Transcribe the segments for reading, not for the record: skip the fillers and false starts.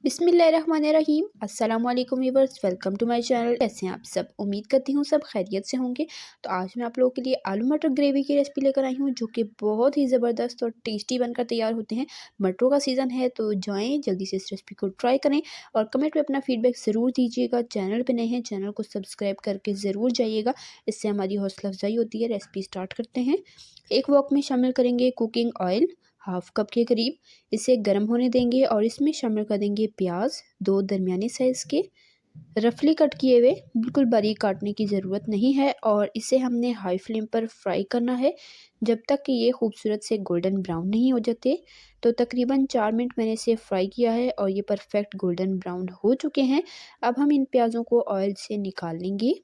बिस्मिल्लाहिर्रहमानिर्रहीम। अस्सलाम वालेकुम viewers, welcome to my channel. कैसे हैं आप सब? उम्मीद करती हूँ सब खैरियत से होंगे। तो आज मैं आप लोगों के लिए आलू मटर ग्रेवी की रेसिपी लेकर आई हूँ, जो कि बहुत ही ज़बरदस्त और टेस्टी बनकर तैयार होते हैं। मटरों का सीज़न है तो जाएँ जल्दी से इस रेसिपी को ट्राई करें और कमेंट में अपना फीडबैक ज़रूर दीजिएगा। चैनल पर नए हैं, चैनल को सब्सक्राइब करके ज़रूर जाइएगा, इससे हमारी हौसला अफजाई होती है। रेसिपी स्टार्ट करते हैं। एक वॉक में शामिल करेंगे कुकिंग ऑयल हाफ कप के करीब। इसे गर्म होने देंगे और इसमें शामिल कर देंगे प्याज, 2 दरमियाने साइज़ के रफली कट किए हुए। बिल्कुल बारीक काटने की ज़रूरत नहीं है और इसे हमने हाई फ्लेम पर फ्राई करना है जब तक कि ये खूबसूरत से गोल्डन ब्राउन नहीं हो जाते। तो तकरीबन 4 मिनट मैंने इसे फ्राई किया है और ये परफेक्ट गोल्डन ब्राउन हो चुके हैं। अब हम इन प्याज़ों को ऑयल से निकाल लेंगे।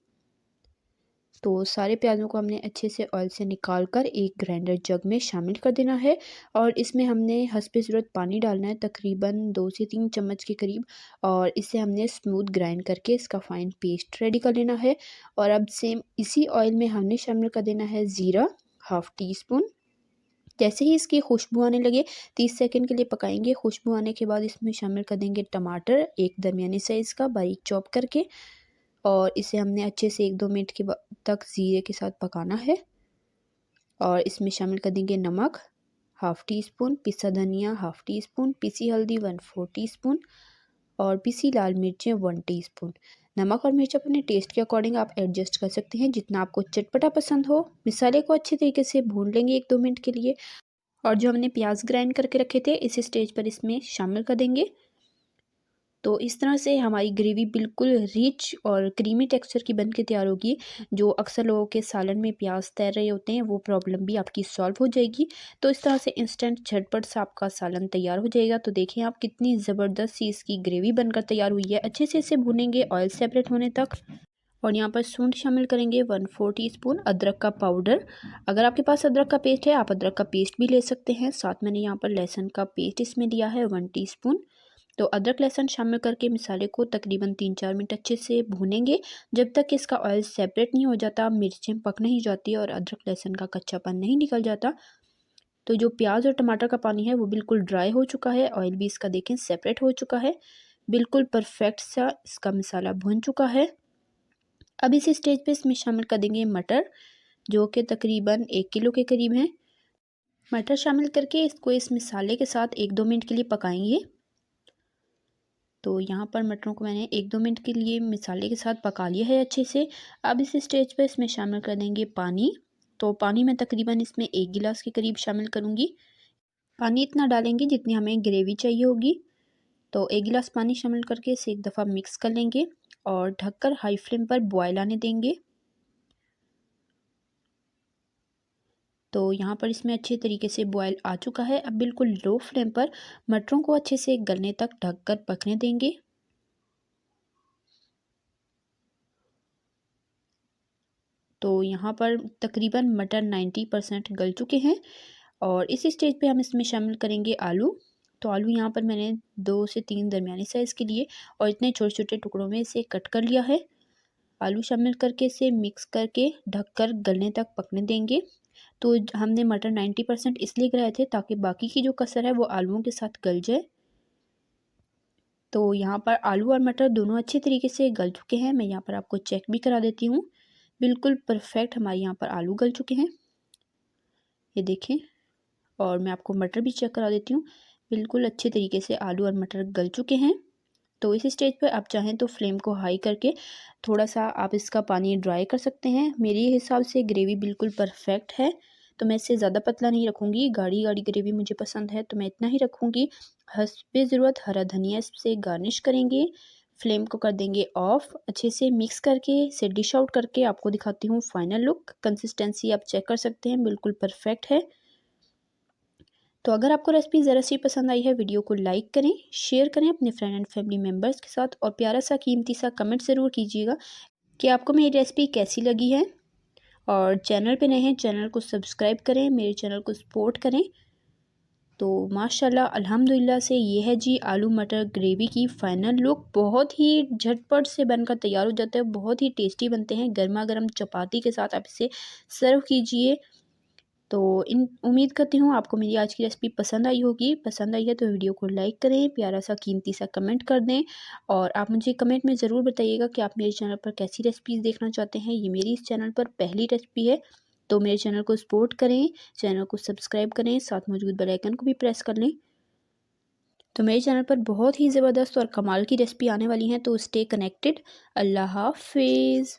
तो सारे प्याज़ों को हमने अच्छे से ऑयल से निकाल कर एक ग्राइंडर जग में शामिल कर देना है और इसमें हमने हस्बे ज़रूरत पानी डालना है, तकरीबन 2 से 3 चम्मच के करीब। और इसे हमने स्मूथ ग्राइंड करके इसका फ़ाइन पेस्ट रेडी कर लेना है। और अब सेम इसी ऑयल में हमने शामिल कर देना है ज़ीरा, हाफ़ टी स्पून। जैसे ही इसकी खुशबू आने लगे 30 सेकंड के लिए पकाएंगे। खुशबू आने के बाद इसमें शामिल कर देंगे टमाटर, एक दरमियाने साइज़ का बारीक चॉप करके। और इसे हमने अच्छे से 1-2 मिनट के तक ज़ीरे के साथ पकाना है। और इसमें शामिल कर देंगे नमक, हाफ़ टी स्पून, पिसा धनिया हाफ़ टी स्पून, पिसी हल्दी 1/4 टीस्पून और पिसी लाल मिर्चें 1 टीस्पून। नमक और मिर्च अपने टेस्ट के अकॉर्डिंग आप एडजस्ट कर सकते हैं, जितना आपको चटपटा पसंद हो। मसाले को अच्छे तरीके से भून लेंगे 1-2 मिनट के लिए। और जो हमने प्याज ग्राइंड करके रखे थे इस स्टेज पर इसमें शामिल कर देंगे। तो इस तरह से हमारी ग्रेवी बिल्कुल रिच और क्रीमी टेक्सचर की बन के तैयार होगी। जो अक्सर लोगों के सालन में प्याज तैर रहे होते हैं, वो प्रॉब्लम भी आपकी सॉल्व हो जाएगी। तो इस तरह से इंस्टेंट झटपट सा आपका सालन तैयार हो जाएगा। तो देखिए आप कितनी ज़बरदस्त सी इसकी ग्रेवी बनकर तैयार हुई है। अच्छे से इसे भूनेंगे ऑयल सेपरेट होने तक। और यहाँ पर सूंठ शामिल करेंगे 1/4 टीस्पून अदरक का पाउडर। अगर आपके पास अदरक का पेस्ट है आप अदरक का पेस्ट भी ले सकते हैं। साथ मैंने यहाँ पर लहसुन का पेस्ट इसमें लिया है 1 टीस्पून। तो अदरक लहसुन शामिल करके मसाले को तकरीबन 3-4 मिनट अच्छे से भूनेंगे जब तक कि इसका ऑयल सेपरेट नहीं हो जाता, मिर्चें पक नहीं जाती और अदरक लहसुन का कच्चापन नहीं निकल जाता। तो जो प्याज और टमाटर का पानी है वो बिल्कुल ड्राई हो चुका है, ऑयल भी इसका देखें सेपरेट हो चुका है। बिल्कुल परफेक्ट सा इसका मसाला भुन चुका है। अब इस स्टेज पे इसमें शामिल कर देंगे मटर, जो कि तकरीबन 1 किलो के करीब हैं। मटर शामिल करके इसको इस मसाले के साथ 1-2 मिनट के लिए पकाएंगे। तो यहाँ पर मटरों को मैंने 1-2 मिनट के लिए मसाले के साथ पका लिया है अच्छे से। अब इस स्टेज पे इसमें शामिल कर देंगे पानी। तो पानी मैं तकरीबन इसमें 1 गिलास के करीब शामिल करूँगी। पानी इतना डालेंगे जितनी हमें ग्रेवी चाहिए होगी। तो 1 गिलास पानी शामिल करके इसे एक दफ़ा मिक्स कर लेंगे और ढककर हाई फ्लेम पर बॉयल आने देंगे। तो यहाँ पर इसमें अच्छे तरीके से बॉयल आ चुका है। अब बिल्कुल लो फ्लेम पर मटरों को अच्छे से गलने तक ढककर पकने देंगे। तो यहाँ पर तकरीबन मटर 90% गल चुके हैं। और इस स्टेज पे हम इसमें शामिल करेंगे आलू। तो आलू यहाँ पर मैंने 2 से 3 दरमियाने साइज़ के लिए और इतने छोटे छोटे टुकड़ों में इसे कट कर लिया है। आलू शामिल करके इसे मिक्स करके ढककर गलने तक पकने देंगे। तो हमने मटर 90% इसलिए गिराए थे ताकि बाकी की जो कसर है वो आलूओं के साथ गल जाए। तो यहाँ पर आलू और मटर दोनों अच्छे तरीके से गल चुके हैं। मैं यहाँ पर आपको चेक भी करा देती हूँ। बिल्कुल परफेक्ट हमारे यहाँ पर आलू गल चुके हैं, ये देखें। और मैं आपको मटर भी चेक करा देती हूँ। बिल्कुल अच्छे तरीके से आलू और मटर गल चुके हैं। तो इस स्टेज पर आप चाहें तो फ्लेम को हाई करके थोड़ा सा आप इसका पानी ड्राई कर सकते हैं। मेरे हिसाब से ग्रेवी बिल्कुल परफेक्ट है, तो मैं इससे ज़्यादा पतला नहीं रखूँगी। गाढ़ी गाढ़ी ग्रेवी मुझे पसंद है तो मैं इतना ही रखूँगी। हस्बे ज़रूरत हरा धनिया इससे गार्निश करेंगे। फ्लेम को कर देंगे ऑफ। अच्छे से मिक्स करके इसे डिश आउट करके आपको दिखाती हूँ फाइनल लुक। कंसिस्टेंसी आप चेक कर सकते हैं, बिल्कुल परफेक्ट है। तो अगर आपको रेसिपी ज़रा सी पसंद आई है, वीडियो को लाइक करें, शेयर करें अपने फ्रेंड एंड फैमिली मेम्बर्स के साथ और प्यारा सा कीमती सा कमेंट ज़रूर कीजिएगा कि आपको मेरी रेसिपी कैसी लगी है। और चैनल पे नए हैं, चैनल को सब्सक्राइब करें, मेरे चैनल को सपोर्ट करें। तो माशाल्लाह अल्हम्दुलिल्लाह से ये है जी आलू मटर ग्रेवी की फ़ाइनल लुक। बहुत ही झटपट से बनकर तैयार हो जाता है, बहुत ही टेस्टी बनते हैं। गर्मा गर्म चपाती के साथ आप इसे सर्व कीजिए। तो इन उम्मीद करती हूँ आपको मेरी आज की रेसिपी पसंद आई होगी। पसंद आई है तो वीडियो को लाइक करें, प्यारा सा कीमती सा कमेंट कर दें और आप मुझे कमेंट में ज़रूर बताइएगा कि आप मेरे चैनल पर कैसी रेसिपीज़ देखना चाहते हैं। ये मेरी इस चैनल पर पहली रेसिपी है, तो मेरे चैनल को सपोर्ट करें, चैनल को सब्सक्राइब करें, साथ मौजूद बेल आइकन को भी प्रेस कर लें। तो मेरे चैनल पर बहुत ही ज़बरदस्त और कमाल की रेसिपी आने वाली हैं, तो स्टे कनेक्टेड। अल्लाह हाफिज़।